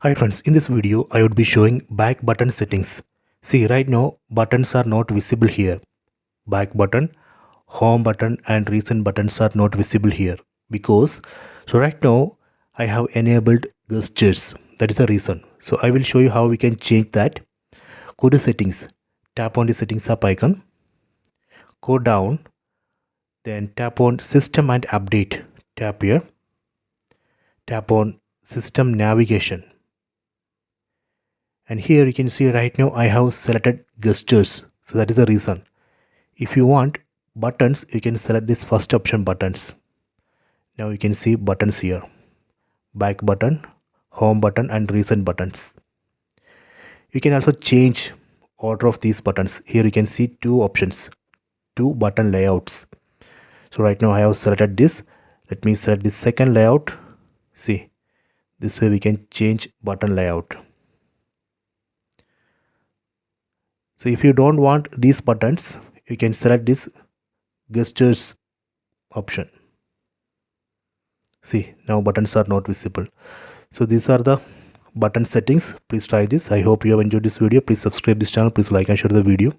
Hi friends, in this video I would be showing back button settings. See, right now buttons are not visible here. Back button, home button and recent buttons are not visible here because right now I have enabled gestures. That is the reason. So I will show you how we can change that. Go to settings, tap on the settings app icon, go down, then tap on system and update. Tap here, tap on system navigation. And here you can see right now I have selected gestures, so that is the reason. If you want buttons, you can select this first option, buttons. Now you can see buttons here, back button, home button and recent buttons. You can also change order of these buttons. Here you can see two options, two button layouts. So right now I have selected this. Let me select this second layout. See, this way we can change button layout. So if you don't want these buttons, you can select this gestures option. See, now buttons are not visible. So these are the button settings. Please try this. I hope you have enjoyed this video. Please subscribe this channel. Please like and share the video.